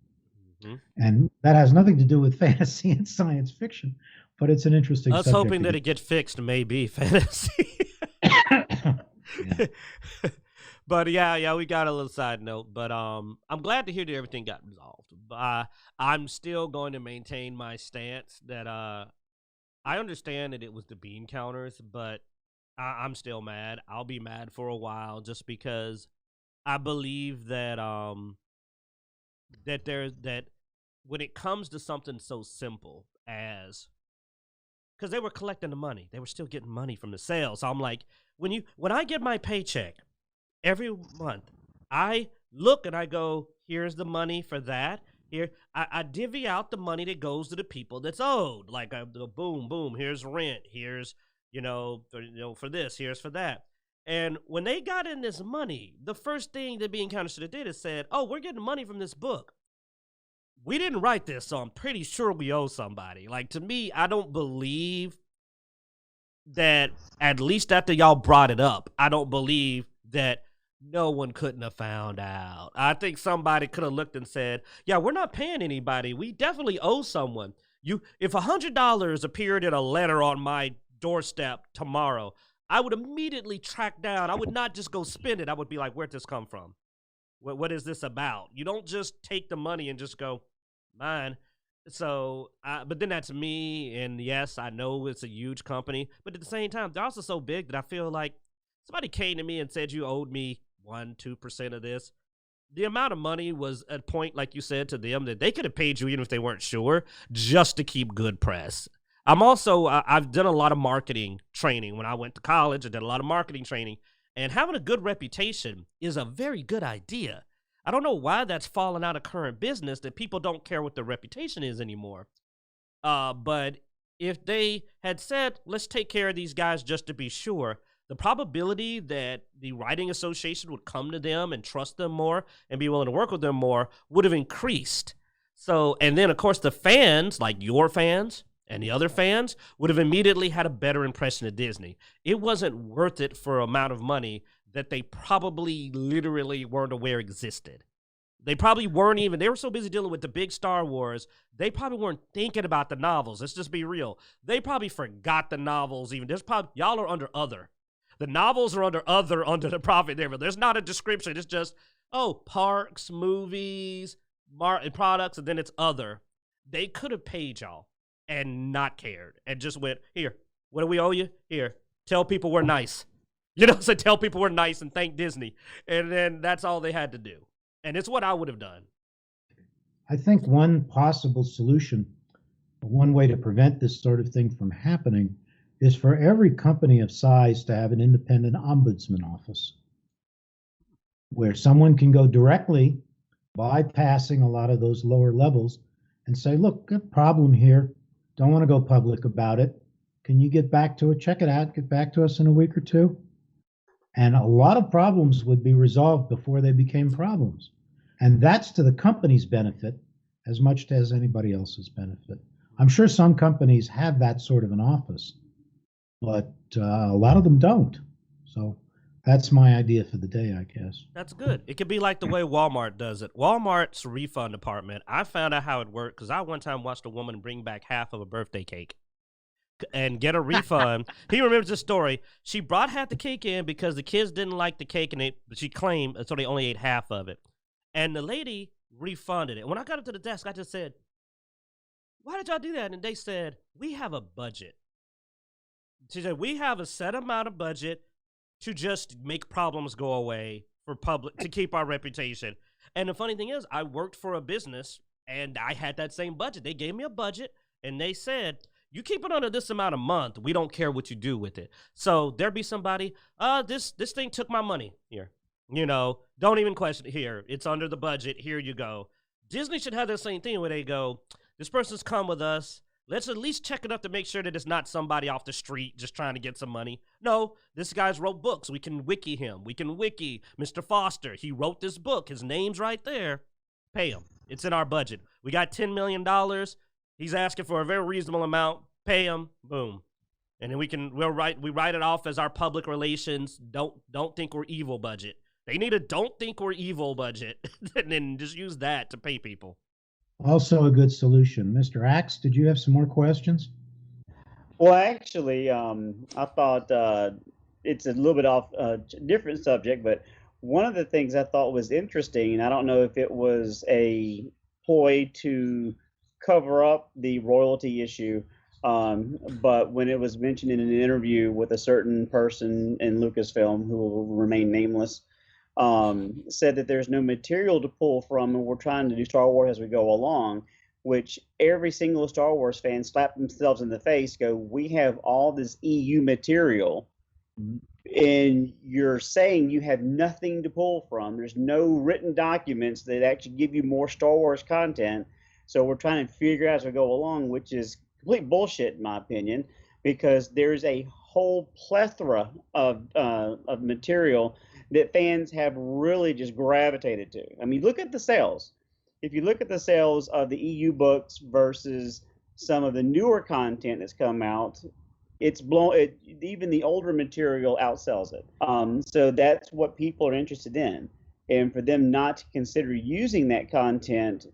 Mm-hmm. And that has nothing to do with fantasy and science fiction, but it's an interesting subject. I was hoping that it gets fixed, maybe fantasy. But yeah, we got a little side note. But I'm glad to hear that everything got resolved. I'm still going to maintain my stance that I understand that it was the bean counters, but I'm still mad. I'll be mad for a while just because I believe that that when it comes to something so simple as, because they were collecting the money, they were still getting money from the sales. So I'm like, when I get my paycheck every month, I look and I go, here's the money for that. Here, I divvy out the money that goes to the people that's owed. Like, boom, here's rent. Here's, for this, here's for that. And when they got in this money, the first thing that Bean Counter should have did is said, oh, we're getting money from this book. We didn't write this, so I'm pretty sure we owe somebody. Like, to me, I don't believe that, at least after y'all brought it up, I don't believe that no one couldn't have found out. I think somebody could have looked and said, yeah, we're not paying anybody. We definitely owe someone. If $100 appeared in a letter on my doorstep tomorrow, I would immediately track down. I would not just go spend it. I would be like, where'd this come from? What is this about? You don't just take the money and just go, mine. So, but then that's me. And yes, I know it's a huge company, but at the same time, they're also so big that I feel like somebody came to me and said you owed me 1-2% of this. The amount of money was a point, like you said, to them that they could have paid you even if they weren't sure, just to keep good press. I'm also, I've done a lot of marketing training. When I went to college, I did a lot of marketing training, and having a good reputation is a very good idea. I don't know why that's fallen out of current business, that people don't care what their reputation is anymore. But if they had said, let's take care of these guys just to be sure, the probability that the writing association would come to them and trust them more and be willing to work with them more would have increased. So, and then of course the fans, like your fans and the other fans, would have immediately had a better impression of Disney. It wasn't worth it for amount of money that they probably literally weren't aware existed. They probably weren't even, they were so busy dealing with the big Star Wars, they probably weren't thinking about the novels. Let's just be real. They probably forgot the novels even. There's probably, y'all are under other. The novels are under other, under the profit there. There's not a description. It's just, oh, parks, movies, products, and then it's other. They could have paid y'all and not cared and just went, here, what do we owe you? Here, tell people we're nice. You know, so tell people we're nice and thank Disney. And then that's all they had to do. And it's what I would have done. I think one possible solution, one way to prevent this sort of thing from happening, is for every company of size to have an independent ombudsman office where someone can go directly, bypassing a lot of those lower levels, and say, look, good problem here. Don't want to go public about it. Can you get back to it? Check it out. Get back to us in a week or two. And a lot of problems would be resolved before they became problems. And that's to the company's benefit as much as anybody else's benefit. I'm sure some companies have that sort of an office, but a lot of them don't. So that's my idea for the day, I guess. That's good. It could be like the way Walmart does it. Walmart's refund department, I found out how it worked because I one time watched a woman bring back half of a birthday cake and get a refund. He remembers the story. She brought half the cake in because the kids didn't like the cake, and she claimed so they only ate half of it. And the lady refunded it. When I got up to the desk, I just said, why did y'all do that? And they said, we have a budget. She said, we have a set amount of budget to just make problems go away for public, to keep our reputation. And the funny thing is, I worked for a business and I had that same budget. They gave me a budget and they said, you keep it under this amount a month, we don't care what you do with it. So there'd be somebody, this thing took my money here. You know, don't even question it here. It's under the budget. Here you go. Disney should have the same thing where they go, this person's come with us. Let's at least check it up to make sure that it's not somebody off the street just trying to get some money. No, this guy's wrote books. We can wiki him. We can wiki Mr. Foster. He wrote this book. His name's right there. Pay him. It's in our budget. We got $10 million. He's asking for a very reasonable amount. Pay him. Boom. And then we write it off as our public relations. Don't think we're evil budget. They need a don't think we're evil budget, and then just use that to pay people. Also a good solution. Mr. Axe, did you have some more questions? Well, actually, I thought it's a little bit off different subject, but one of the things I thought was interesting, and I don't know if it was a ploy to cover up the royalty issue, but when it was mentioned in an interview with a certain person in Lucasfilm who will remain nameless, said that there's no material to pull from, and we're trying to do Star Wars as we go along, which every single Star Wars fan slapped themselves in the face, go, we have all this EU material, and you're saying you have nothing to pull from. There's no written documents that actually give you more Star Wars content. So we're trying to figure out as we go along, which is complete bullshit in my opinion, because there's a whole plethora of material that fans have really just gravitated to. I mean, look at the sales. If you look at the sales of the EU books versus some of the newer content that's come out, it's even the older material outsells it. So that's what people are interested in. And for them not to consider using that content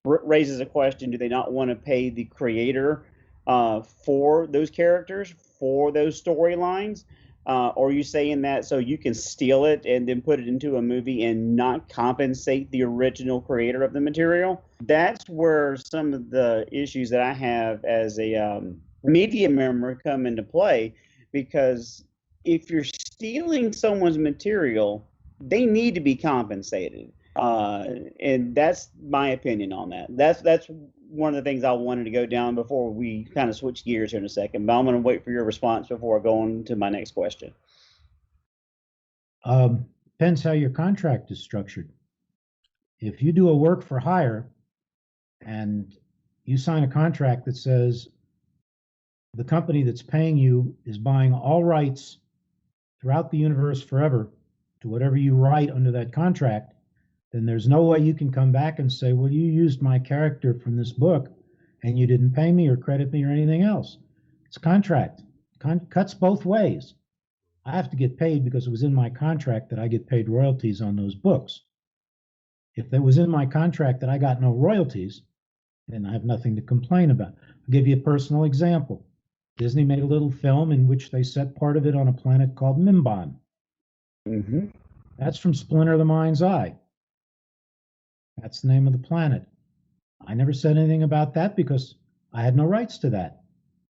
raises a question: do they not want to pay the creator for those characters, for those storylines? Or are you saying that so you can steal it and then put it into a movie and not compensate the original creator of the material? That's where some of the issues that I have as a media member come into play, because if you're stealing someone's material, they need to be compensated. And that's my opinion on that. That's one of the things I wanted to go down before we kind of switch gears here in a second, but I'm going to wait for your response before I go on to my next question. Depends how your contract is structured. If you do a work for hire and you sign a contract that says the company that's paying you is buying all rights throughout the universe forever to whatever you write under that contract, then there's no way you can come back and say, well, you used my character from this book and you didn't pay me or credit me or anything else. It's a contract. Cuts both ways. I have to get paid because it was in my contract that I get paid royalties on those books. If it was in my contract that I got no royalties, then I have nothing to complain about. I'll give you a personal example. Disney made a little film in which they set part of it on a planet called Mimban. Mm-hmm. That's from Splinter the Mind's Eye. That's the name of the planet. I never said anything about that because I had no rights to that.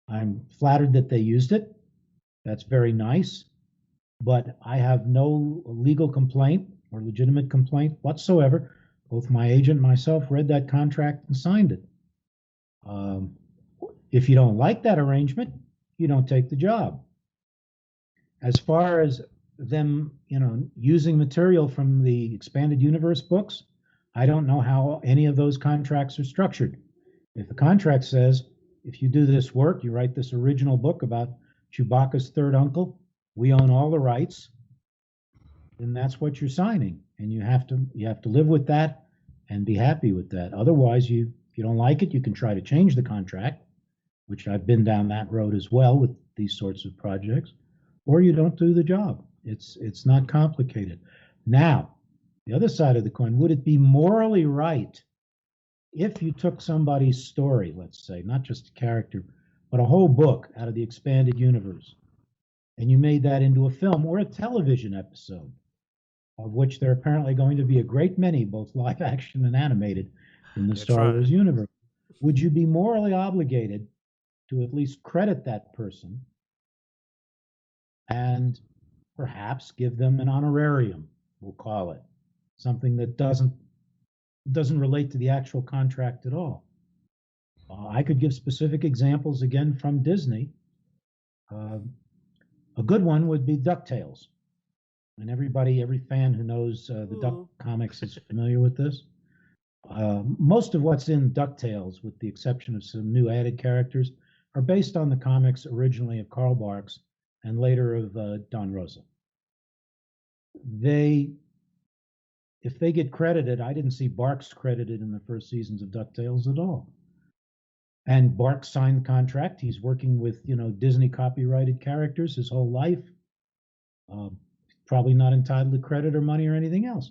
I'm flattered that they used it. That's very nice. But I have no legal complaint or legitimate complaint whatsoever. Both my agent and myself read that contract and signed it. If you don't like that arrangement, you don't take the job. As far as them, using material from the expanded universe books, I don't know how any of those contracts are structured. If the contract says, if you do this work, you write this original book about Chewbacca's third uncle, we own all the rights, then that's what you're signing, and you have to live with that and be happy with that. Otherwise, if you don't like it, you can try to change the contract, which I've been down that road as well with these sorts of projects, or you don't do the job. It's not complicated. Now, the other side of the coin, would it be morally right if you took somebody's story, let's say, not just a character, but a whole book out of the expanded universe, and you made that into a film or a television episode, of which there are apparently going to be a great many, both live action and animated, in the Star Wars universe? Would you be morally obligated to at least credit that person and perhaps give them an honorarium, we'll call it, something that doesn't relate to the actual contract at all? I could give specific examples again from Disney. A good one would be DuckTales. And every fan who knows the Duck comics is familiar with this. Most of what's in DuckTales, with the exception of some new added characters, are based on the comics originally of Carl Barks and later of Don Rosa. If they get credited, I didn't see Barks credited in the first seasons of DuckTales at all. And Barks signed the contract. He's working with, Disney copyrighted characters his whole life. Probably not entitled to credit or money or anything else.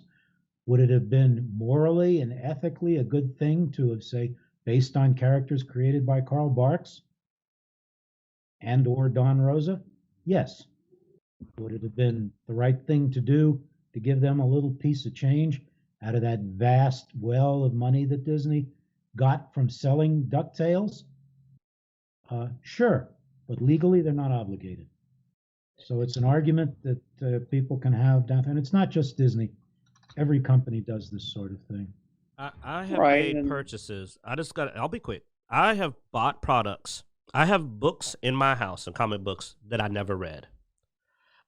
Would it have been morally and ethically a good thing to have, say, based on characters created by Carl Barks and or Don Rosa? Yes. Would it have been the right thing to do to give them a little piece of change out of that vast well of money that Disney got from selling DuckTales? Sure, but legally they're not obligated. So it's an argument that people can have down there. And it's not just Disney. Every company does this sort of thing. I have made purchases. I'll be quick. I have bought products. I have books in my house and comic books that I never read.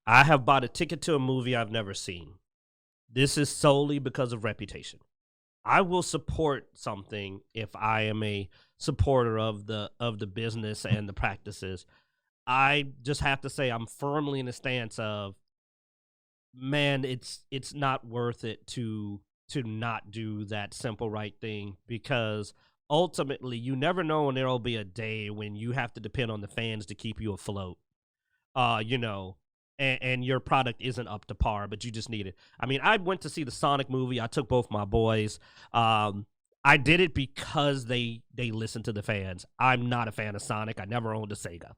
I have bought a ticket to a movie I've never seen. This is solely because of reputation. I will support something if I am a supporter of the business and the practices. I just have to say I'm firmly in the stance of, man, it's not worth it to not do that simple right thing, because ultimately you never know when there'll be a day when you have to depend on the fans to keep you afloat. And your product isn't up to par, but you just need it. I mean, I went to see the Sonic movie. I took both my boys. I did it because they listened to the fans. I'm not a fan of Sonic. I never owned a Sega.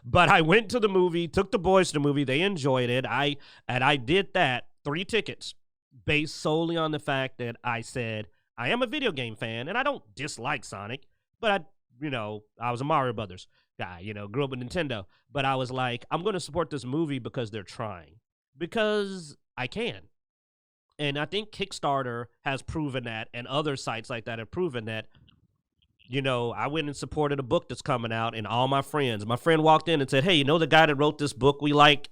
But I went to the movie, took the boys to the movie. They enjoyed it. I did that, 3 tickets, based solely on the fact that I said, I am a video game fan, and I don't dislike Sonic, but I was a Mario Brothers guy, grew up with Nintendo. But I was like, I'm going to support this movie because they're trying, because I can. And I think Kickstarter has proven that, and other sites like that have proven that. I went and supported a book that's coming out, and all my friend walked in and said, hey, the guy that wrote this book we like,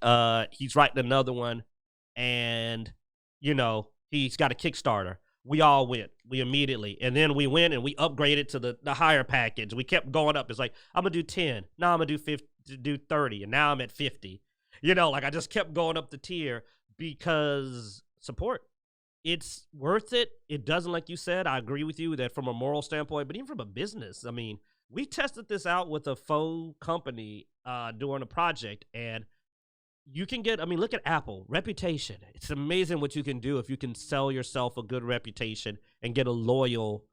he's writing another one, and, he's got a Kickstarter. we all went. We immediately, and then we went and we upgraded to the higher package. We kept going up. It's like, I'm gonna do 10. Now I'm gonna do 50, do 30, and now I'm at 50. Like I just kept going up the tier because support. It's worth it. It doesn't, like you said, I agree with you that from a moral standpoint, but even from a business, I mean, we tested this out with a faux company doing a project, and you can get, I mean, look at Apple, reputation. It's amazing what you can do if you can sell yourself a good reputation and get a loyal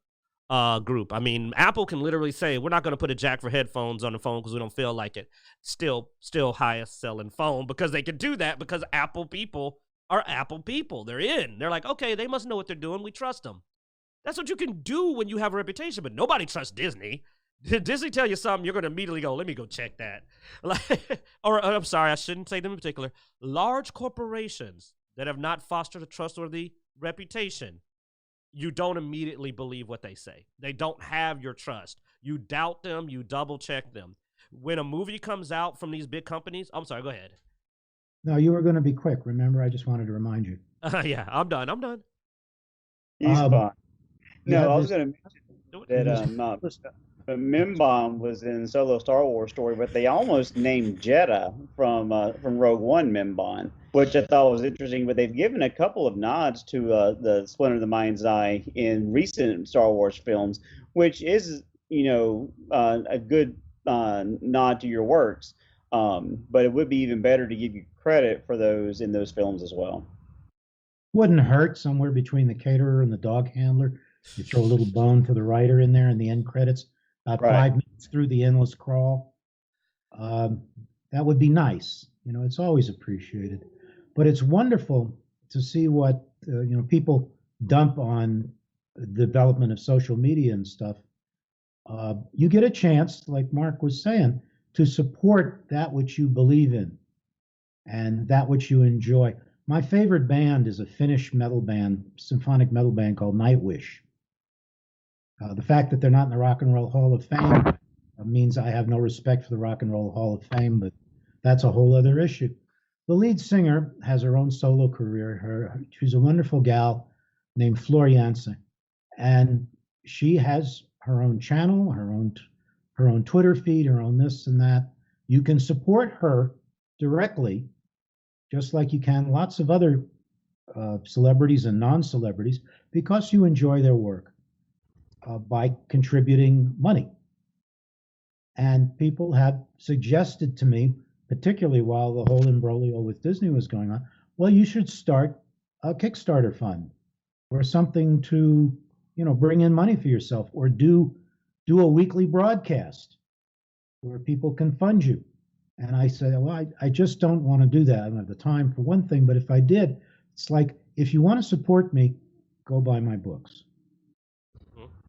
group. I mean, Apple can literally say, we're not going to put a jack for headphones on the phone because we don't feel like it. Still highest selling phone because they can do that because Apple people are Apple people. They're in. They're like, okay, they must know what they're doing. We trust them. That's what you can do when you have a reputation, but nobody trusts Disney. Did Disney tell you something, you're going to immediately go, let me go check that. Or I'm sorry, I shouldn't say them in particular. Large corporations that have not fostered a trustworthy reputation, you don't immediately believe what they say. They don't have your trust. You doubt them. You double check them. When a movie comes out from these big companies, I'm sorry, go ahead. No, you were going to be quick. Remember, I just wanted to remind you. Yeah, I'm done. He's fine. No, I was this, going to mention that Mimbom was in Solo Star Wars story, but they almost named Jedha from Rogue One Mimbon, which I thought was interesting. But they've given a couple of nods to the Splinter of the Mind's Eye in recent Star Wars films, which is a good nod to your works. But it would be even better to give you credit for those in those films as well. Wouldn't hurt somewhere between the caterer and the dog handler. You throw a little bone to the writer in there in the end credits, about Right. 5 minutes through the endless crawl. That would be nice. It's always appreciated. But it's wonderful to see what people dump on the development of social media and stuff. You get a chance, like Mark was saying, to support that which you believe in and that which you enjoy. My favorite band is a Finnish metal band, symphonic metal band called Nightwish. The fact that they're not in the Rock and Roll Hall of Fame means I have no respect for the Rock and Roll Hall of Fame, but that's a whole other issue. The lead singer has her own solo career. She's a wonderful gal named Floor Jansen, and she has her own channel, her own Twitter feed, her own this and that. You can support her directly, just like you can lots of other celebrities and non-celebrities, because you enjoy their work by contributing money. And people have suggested to me, particularly while the whole imbroglio with Disney was going on, well, you should start a Kickstarter fund or something to, bring in money for yourself, or do a weekly broadcast where people can fund you. And I said, well, I just don't want to do that. I don't have the time for one thing, but if I did, it's like, if you want to support me, go buy my books.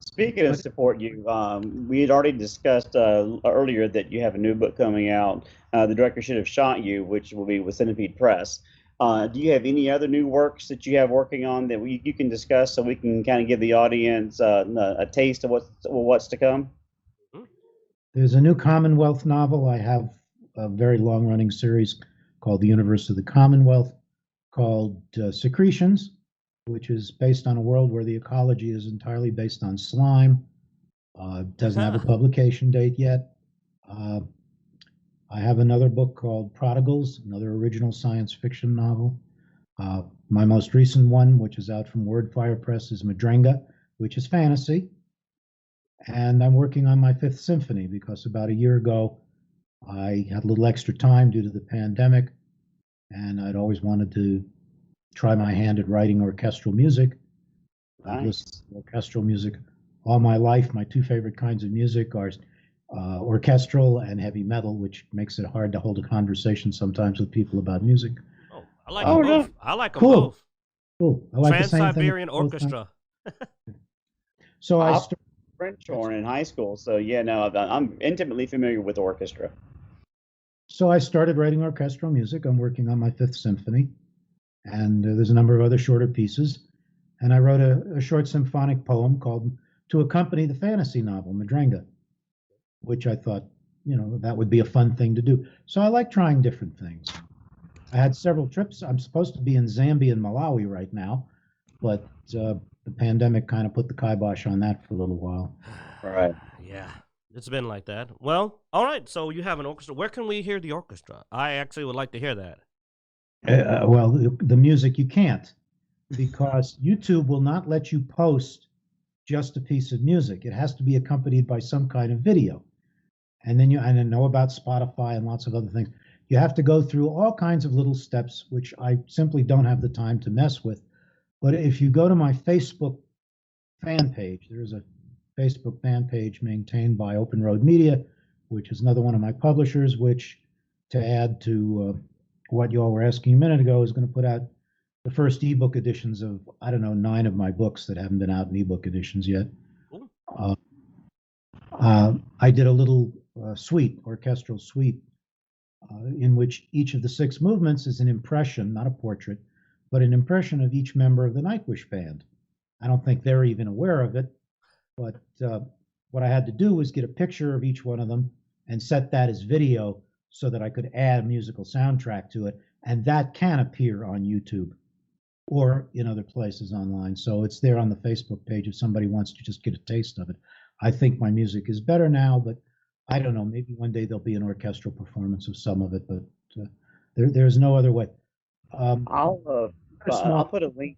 Speaking of support, we had already discussed earlier that you have a new book coming out. The Director Should Have Shot You, which will be with Centipede Press. Do you have any other new works that you have working on that you can discuss so we can kind of give the audience a taste of what's to come? There's a new Commonwealth novel. I have a very long-running series called The Universe of the Commonwealth, called Secretions, which is based on a world where the ecology is entirely based on slime. Doesn't have a publication date yet. I have another book called Prodigals, another original science fiction novel. My most recent one, which is out from Wordfire Press, is Madrenga, which is fantasy. And I'm working on my fifth symphony because about a year ago, I had a little extra time due to the pandemic, and I'd always wanted to try my hand at writing orchestral music. Nice. I've listened to orchestral music all my life. My two favorite kinds of music are orchestral and heavy metal, which makes it hard to hold a conversation sometimes with people about music. Oh, I like them both. I like them Cool. both. Cool. I like the same thing. Trans-Siberian Orchestra. So I started French horn in high school, so yeah, no, I'm intimately familiar with orchestra. So I started writing orchestral music. I'm working on my fifth symphony, and there's a number of other shorter pieces. And I wrote a short symphonic poem called To Accompany the Fantasy Novel, Madrenga, which I thought, that would be a fun thing to do. So I like trying different things. I had several trips. I'm supposed to be in Zambia and Malawi right now, but the pandemic kind of put the kibosh on that for a little while. Right. Yeah, it's been like that. Well, all right. So you have an orchestra. Where can we hear the orchestra? I actually would like to hear that. Well, the music you can't, because YouTube will not let you post just a piece of music. It has to be accompanied by some kind of video. And then and I know about Spotify and lots of other things. You have to go through all kinds of little steps, which I simply don't have the time to mess with. But if you go to my Facebook fan page, there's a Facebook fan page maintained by Open Road Media, which is another one of my publishers, which, to add to what you all were asking a minute ago, is going to put out the first ebook editions of, I don't know, 9 of my books that haven't been out in ebook editions yet. I did a little orchestral suite, in which each of the 6 movements is an impression, not a portrait, but an impression of each member of the Nightwish band. I don't think they're even aware of it, but what I had to do was get a picture of each one of them and set that as video so that I could add a musical soundtrack to it, and that can appear on YouTube or in other places online. So it's there on the Facebook page if somebody wants to just get a taste of it. I think my music is better now, but I don't know. Maybe one day there'll be an orchestral performance of some of it, but there's no other way. I'll put a link.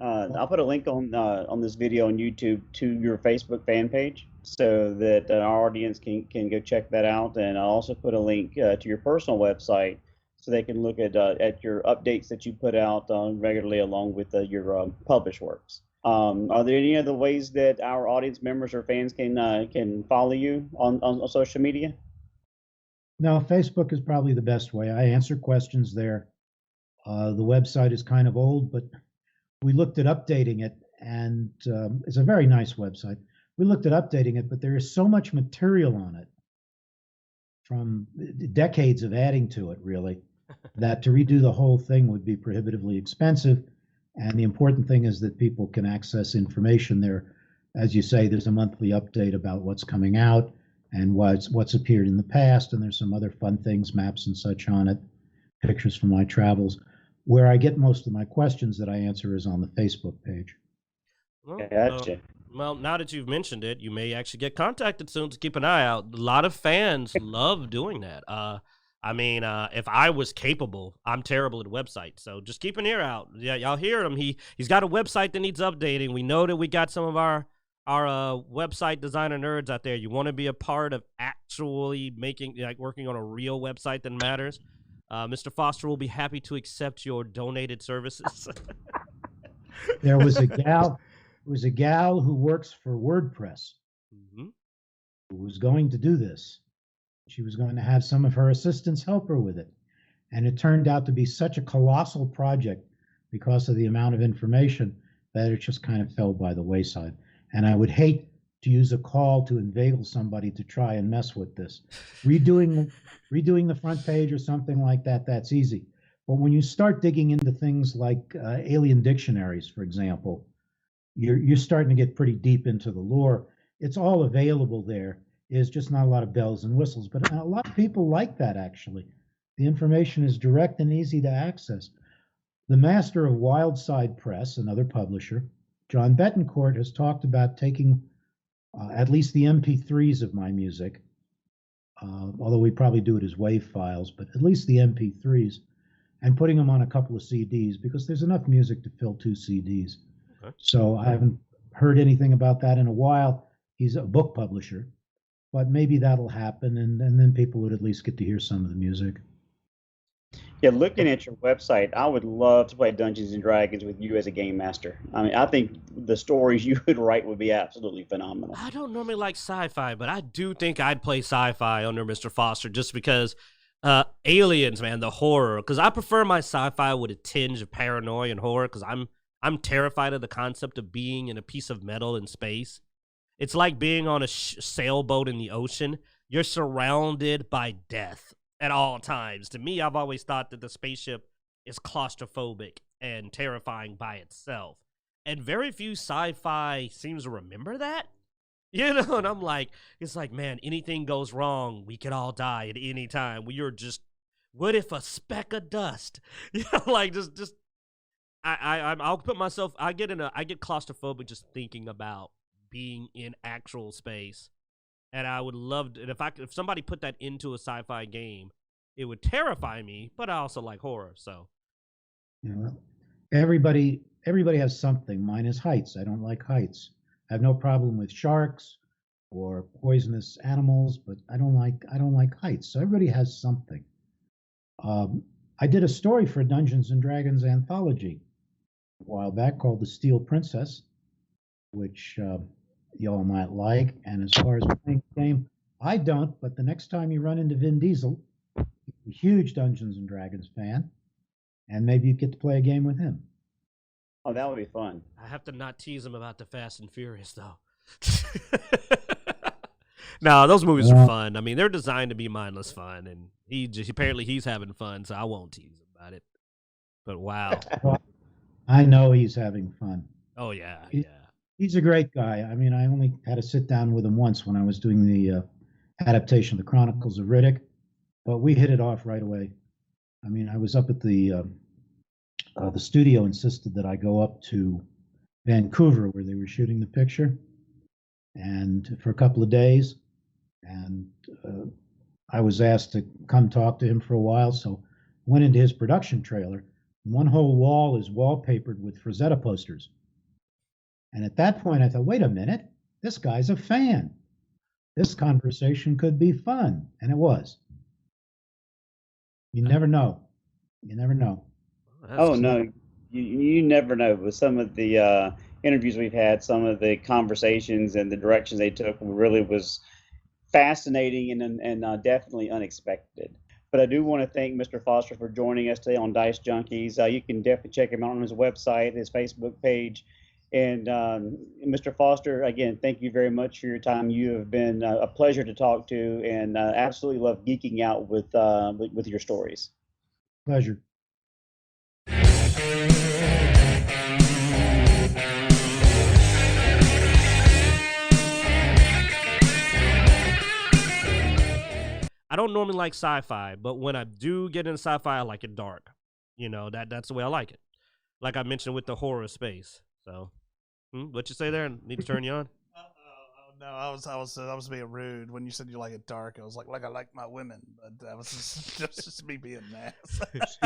I'll put a link on this video on YouTube to your Facebook fan page so that our audience can go check that out, and I'll also put a link to your personal website so they can look at your updates that you put out regularly along with your published works. Are there any other ways that our audience members or fans can follow you on social media? No, Facebook is probably the best way. I answer questions there. The website is kind of old, but we looked at updating it, and it's a very nice website. We looked at updating it, but there is so much material on it from decades of adding to it, really, that to redo the whole thing would be prohibitively expensive. And the important thing is that people can access information there. As you say, there's a monthly update about what's coming out and what's appeared in the past, and there's some other fun things, maps and such on it, pictures from my travels. Where I get most of my questions that I answer is on the Facebook page. Well, Gotcha. Well, now that you've mentioned it, you may actually get contacted soon, to keep an eye out. A lot of fans love doing that. If I was capable, I'm terrible at websites, so just keep an ear out. Yeah, y'all hear him. He's got a website that needs updating. We know that we got some of our website designer nerds out there. You want to be a part of actually working on a real website that matters. Mr. Foster will be happy to accept your donated services. There was a gal who works for WordPress who was going to do this. She was going to have some of her assistants help her with it. And it turned out to be such a colossal project because of the amount of information that it just kind of fell by the wayside. And I would hate to use a call to inveigle somebody to try and mess with this. Redoing the front page or something like that, that's easy. But when you start digging into things like alien dictionaries, for example, you're starting to get pretty deep into the lore. It's all available there. It's just not a lot of bells and whistles, but a lot of people like that, actually. The information is direct and easy to access. The master of Wildside Press, another publisher, John Betancourt, has talked about taking at least the MP3s of my music, although we probably do it as WAV files, but at least the MP3s, and putting them on a couple of CDs, because there's enough music to fill 2 CDs. Okay. So I haven't heard anything about that in a while. He's a book publisher, but maybe that'll happen, and then people would at least get to hear some of the music. Yeah, looking at your website, I would love to play Dungeons and Dragons with you as a game master. I mean, I think the stories you would write would be absolutely phenomenal. I don't normally like sci-fi, but I do think I'd play sci-fi under Mr. Foster, just because aliens, man, the horror. Because I prefer my sci-fi with a tinge of paranoia and horror, because I'm terrified of the concept of being in a piece of metal in space. It's like being on a sailboat in the ocean. You're surrounded by death at all times. To me, I've always thought that the spaceship is claustrophobic and terrifying by itself. And very few sci-fi seems to remember that. You know, and I'm like, it's like, man, anything goes wrong, we could all die at any time. We are just, what if a speck of dust? You know, like just I'll put myself. I get claustrophobic just thinking about being in actual space, and I would love to, and if somebody put that into a sci-fi game, it would terrify me. But I also like horror, so You know, everybody has something. Mine is heights. I don't like heights. I have no problem with sharks or poisonous animals, but I don't like heights. So everybody has something. I did a story for Dungeons and Dragons Anthology a while back called The Steel Princess, which y'all might like. And as far as playing the game, I don't. But the next time you run into Vin Diesel, he's a huge Dungeons and Dragons fan, and maybe you get to play a game with him. Oh, that would be fun. I have to not tease him about the Fast and Furious though. No, those movies are fun. I mean, they're designed to be mindless fun, and apparently he's having fun, so I won't tease him about it. But wow. Well, I know he's having fun. Oh yeah, He- yeah. He's a great guy. I mean, I only had to sit down with him once when I was doing the adaptation of the Chronicles of Riddick, but we hit it off right away. I mean, I was up at the studio insisted that I go up to Vancouver where they were shooting the picture, and for a couple of days, and I was asked to come talk to him for a while, so went into his production trailer. One whole wall is wallpapered with Frazetta posters. And at that point, I thought, wait a minute, this guy's a fan. This conversation could be fun. And it was. You never know. You never know. Oh no, you never know. With some of the interviews we've had, some of the conversations and the directions they took really was fascinating and definitely unexpected. But I do want to thank Mr. Foster for joining us today on Dice Junkies. You can definitely check him out on his website, his Facebook page. And Mr. Foster, again, thank you very much for your time. You have been a pleasure to talk to, and absolutely love geeking out with your stories. Pleasure. I don't normally like sci-fi, but when I do get into sci-fi, I like it dark. You know, that's the way I like it. Like I mentioned with the horror space. So, what you say there? Need to turn you on? Oh no, I was being rude when you said you like it dark. I was like I like my women, but that was just me being an ass.